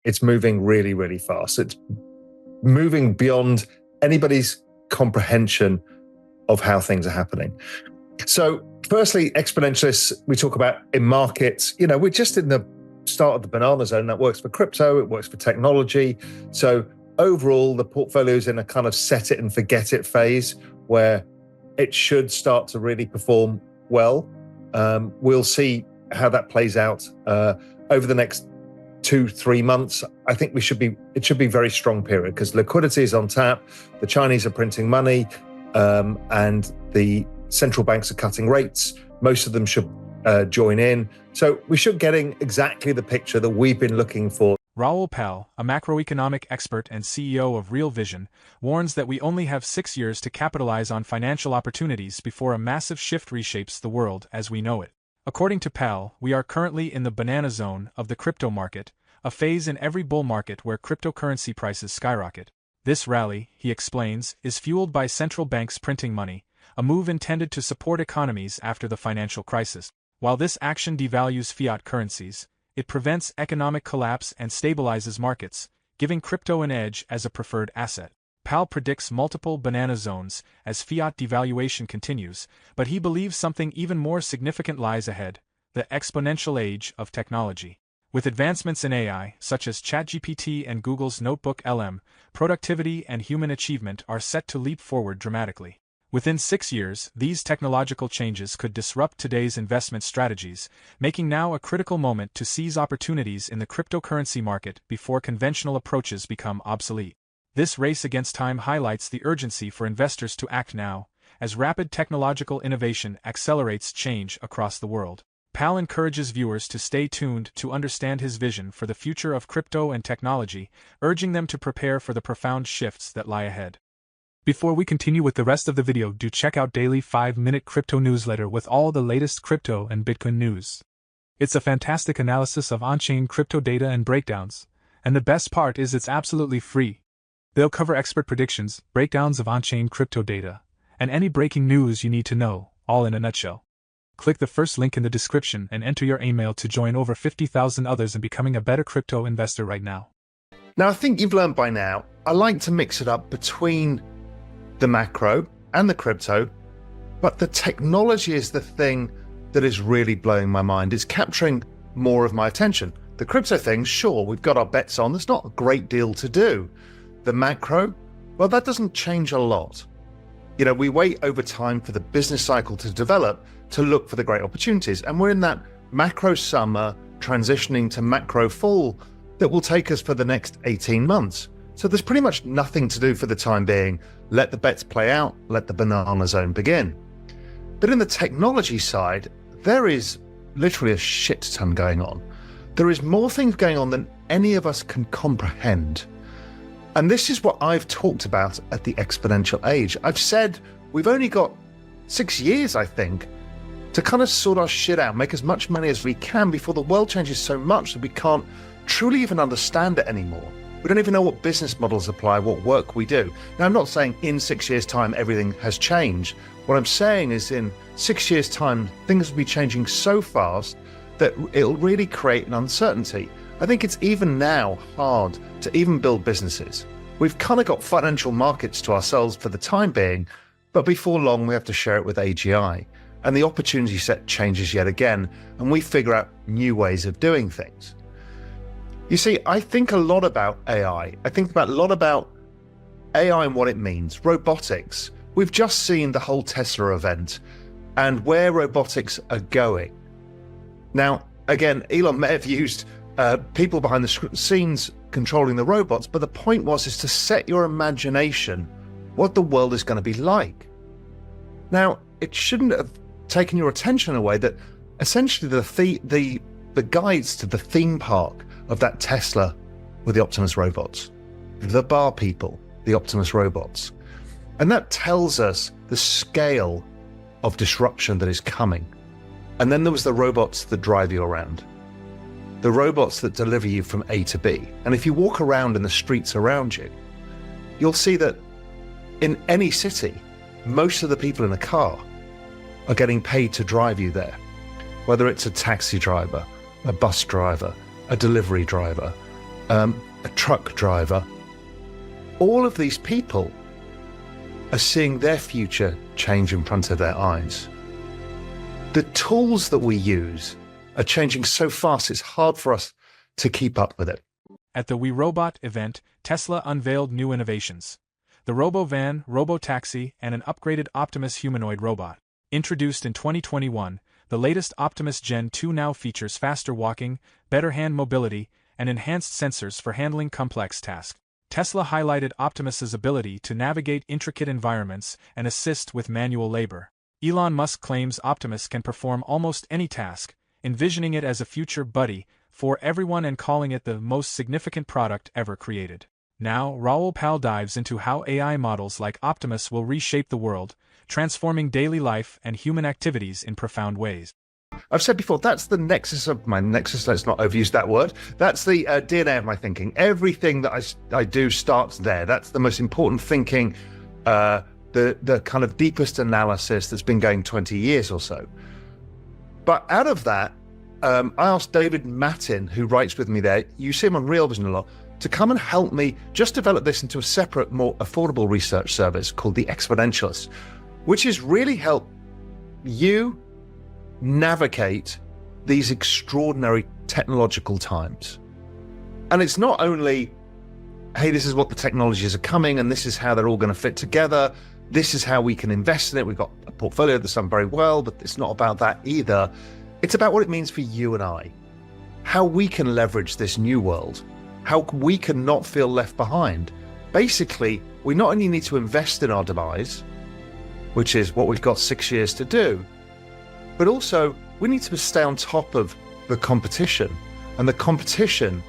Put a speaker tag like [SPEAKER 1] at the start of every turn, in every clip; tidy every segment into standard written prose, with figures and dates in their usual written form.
[SPEAKER 1] It's moving really, really fast. It's moving beyond anybody's comprehension of how things are happening. So firstly, exponentialists, we talk about in markets, we're just in the start of the banana zone. That works for crypto, it works for technology. So overall, the portfolio is in a kind of set it and forget it phase where it should start to really perform well. We'll see how that plays out over the next 2-3 months. I think it should be a very strong period because liquidity is on tap. The Chinese are printing money, and the central banks are cutting rates. Most of them should join in. So we should getting exactly the picture that we've been looking for.
[SPEAKER 2] Raoul Pal, a macroeconomic expert and CEO of Real Vision, warns that we only have 6 years to capitalize on financial opportunities before a massive shift reshapes the world as we know it. According to Pal, we are currently in the banana zone of the crypto market, a phase in every bull market where cryptocurrency prices skyrocket. This rally, he explains, is fueled by central banks printing money, a move intended to support economies after the financial crisis. While this action devalues fiat currencies, it prevents economic collapse and stabilizes markets, giving crypto an edge as a preferred asset. Pal predicts multiple banana zones as fiat devaluation continues, but he believes something even more significant lies ahead: the exponential age of technology. With advancements in AI, such as ChatGPT and Google's Notebook LM, productivity and human achievement are set to leap forward dramatically. Within 6 years, these technological changes could disrupt today's investment strategies, making now a critical moment to seize opportunities in the cryptocurrency market before conventional approaches become obsolete. This race against time highlights the urgency for investors to act now, as rapid technological innovation accelerates change across the world. Pal encourages viewers to stay tuned to understand his vision for the future of crypto and technology, urging them to prepare for the profound shifts that lie ahead. Before we continue with the rest of the video, do check out Daily 5-Minute Crypto Newsletter with all the latest crypto and Bitcoin news. It's a fantastic analysis of on-chain crypto data and breakdowns, and the best part is it's absolutely free. They'll cover expert predictions, breakdowns of on-chain crypto data, and any breaking news you need to know, all in a nutshell. Click the first link in the description and enter your email to join over 50,000 others in becoming a better crypto investor right now.
[SPEAKER 1] Now, I think you've learned by now, I like to mix it up between the macro and the crypto, but the technology is the thing that is really blowing my mind. It's capturing more of my attention. The crypto thing, sure, we've got our bets on. There's not a great deal to do. The macro, well, that doesn't change a lot. We wait over time for the business cycle to develop to look for the great opportunities. And we're in that macro summer transitioning to macro fall that will take us for the next 18 months. So there's pretty much nothing to do for the time being. Let the bets play out, let the banana zone begin. But in the technology side, there is literally a shit ton going on. There is more things going on than any of us can comprehend. And this is what I've talked about at the exponential age. I've said we've only got 6 years, I think, to kind of sort our shit out, make as much money as we can before the world changes so much that we can't truly even understand it anymore. We don't even know what business models apply, what work we do. Now, I'm not saying in 6 years' time everything has changed. What I'm saying is in 6 years' time, things will be changing so fast that it'll really create an uncertainty. I think it's even now hard to even build businesses. We've kind of got financial markets to ourselves for the time being, but before long we have to share it with AGI. And the opportunity set changes yet again, and we figure out new ways of doing things. You see, I think a lot about AI. I think a lot about AI and what it means. Robotics. We've just seen the whole Tesla event and where robotics are going. Now, again, Elon may have used people behind the scenes controlling the robots, but the point is to set your imagination what the world is going to be like. Now, it shouldn't have taken your attention away that essentially the guides to the theme park of that Tesla were the Optimus robots, the bar people, the Optimus robots. And that tells us the scale of disruption that is coming. And then there was the robots that drive you around, the robots that deliver you from A to B. And if you walk around in the streets around you, you'll see that in any city, most of the people in a car are getting paid to drive you there. Whether it's a taxi driver, a bus driver, a delivery driver, a truck driver. All of these people are seeing their future change in front of their eyes. The tools that we use are changing so fast, it's hard for us to keep up with it.
[SPEAKER 2] At the We Robot event, Tesla unveiled new innovations. The Robo-Van, Robo-Taxi, and an upgraded Optimus humanoid robot. Introduced in 2021, the latest Optimus Gen 2 now features faster walking, better hand mobility, and enhanced sensors for handling complex tasks. Tesla highlighted Optimus's ability to navigate intricate environments and assist with manual labor. Elon Musk claims Optimus can perform almost any task, envisioning it as a future buddy for everyone and calling it the most significant product ever created. Now, Raoul Pal dives into how AI models like Optimus will reshape the world, transforming daily life and human activities in profound ways.
[SPEAKER 1] I've said before, that's the nexus of my nexus. Let's not overuse that word. That's the DNA of my thinking. Everything that I do starts there. That's the most important thinking, the kind of deepest analysis that's been going 20 years or so. But out of that, I asked David Mattin, who writes with me there, you see him on Real Vision a lot, to come and help me just develop this into a separate, more affordable research service called The Exponentialist, which has really helped you navigate these extraordinary technological times. And it's not only, hey, this is what the technologies are coming and this is how they're all going to fit together. This is how we can invest in it. We've got a portfolio that's done very well, but it's not about that either. It's about what it means for you and I, how we can leverage this new world, how we can not feel left behind. Basically, we not only need to invest in our demise, which is what we've got 6 years to do, but also we need to stay on top of the competition. And the competition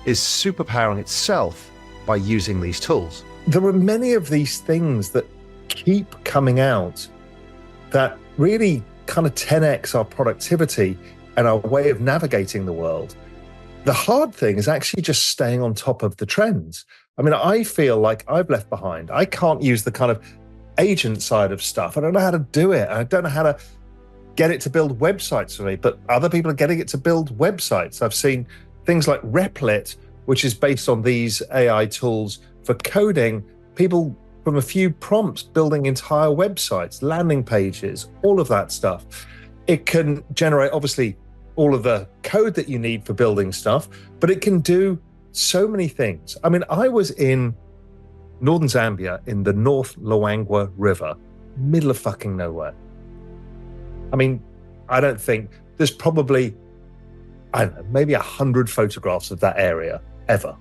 [SPEAKER 1] is superpowering itself by using these tools. There are many of these things that keep coming out that really kind of 10x our productivity and our way of navigating the world. The hard thing is actually just staying on top of the trends. I mean, I feel like I've left behind. I can't use the kind of agent side of stuff. I don't know how to do it. I don't know how to get it to build websites for me, but other people are getting it to build websites. I've seen things like Replit, which is based on these AI tools for coding, people from a few prompts building entire websites, landing pages, all of that stuff. It can generate, obviously, all of the code that you need for building stuff, but it can do so many things. I mean, I was in northern Zambia in the North Luangwa River, middle of fucking nowhere. I mean, I don't think there's probably, I don't know, maybe 100 photographs of that area ever.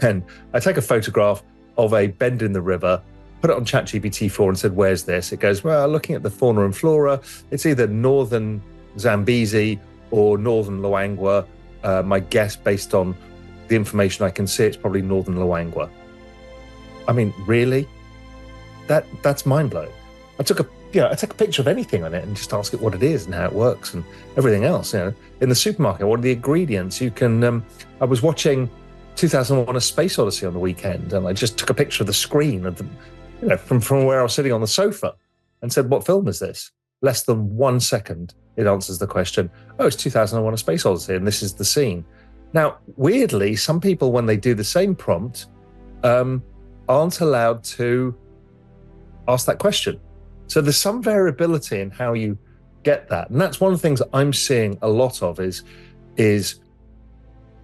[SPEAKER 1] And I take a photograph of a bend in the river, put it on ChatGPT-4 and said, where's this? It goes, well, looking at the fauna and flora, it's either northern Zambezi or northern Luangwa. My guess, based on the information I can see, it's probably northern Luangwa. I mean, really? That's mind-blowing. I take a picture of anything on it and just ask it what it is and how it works and everything else. You know, in the supermarket, what are the ingredients? You can. I was watching 2001: A Space Odyssey on the weekend, and I just took a picture of the screen of the, from where I was sitting on the sofa, and said, "What film is this?" Less than 1 second, it answers the question. Oh, it's 2001: A Space Odyssey, and this is the scene. Now, weirdly, some people, when they do the same prompt, aren't allowed to ask that question. So there's some variability in how you get that. And that's one of the things that I'm seeing a lot of is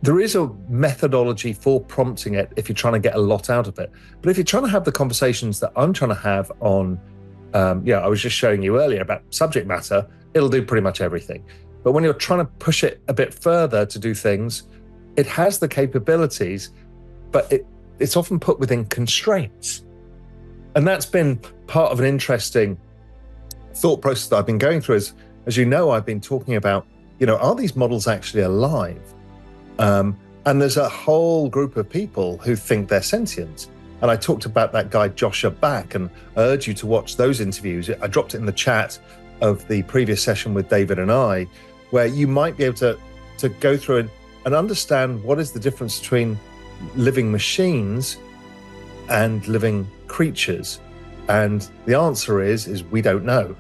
[SPEAKER 1] there is a methodology for prompting it if you're trying to get a lot out of it. But if you're trying to have the conversations that I'm trying to have on, I was just showing you earlier about subject matter, it'll do pretty much everything. But when you're trying to push it a bit further to do things, it has the capabilities, but it's often put within constraints. And that's been part of an interesting thought process that I've been going through. As you know, I've been talking about, are these models actually alive? And there's a whole group of people who think they're sentient. And I talked about that guy, Joshua Back, and I urge you to watch those interviews. I dropped it in the chat of the previous session with David and I, where you might be able to go through and understand what is the difference between living machines and living creatures. And the answer is we don't know.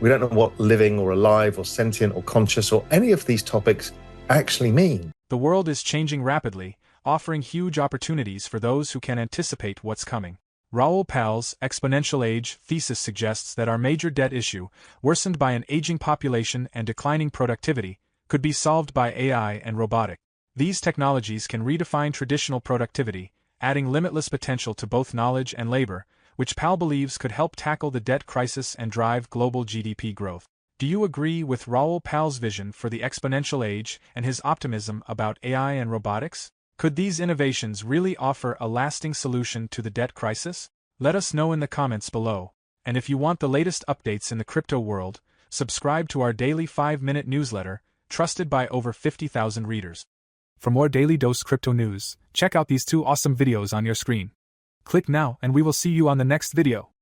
[SPEAKER 1] We don't know what living or alive or sentient or conscious or any of these topics actually mean.
[SPEAKER 2] The world is changing rapidly, offering huge opportunities for those who can anticipate what's coming. Raoul Pal's exponential age thesis suggests that our major debt issue, worsened by an aging population and declining productivity, could be solved by AI and robotics. These technologies can redefine traditional productivity, adding limitless potential to both knowledge and labor, which Pal believes could help tackle the debt crisis and drive global GDP growth. Do you agree with Raoul Pal's vision for the exponential age and his optimism about AI and robotics? Could these innovations really offer a lasting solution to the debt crisis? Let us know in the comments below. And if you want the latest updates in the crypto world, subscribe to our daily 5-minute newsletter, trusted by over 50,000 readers. For more Daily Dose Crypto news, check out these 2 awesome videos on your screen. Click now and we will see you on the next video.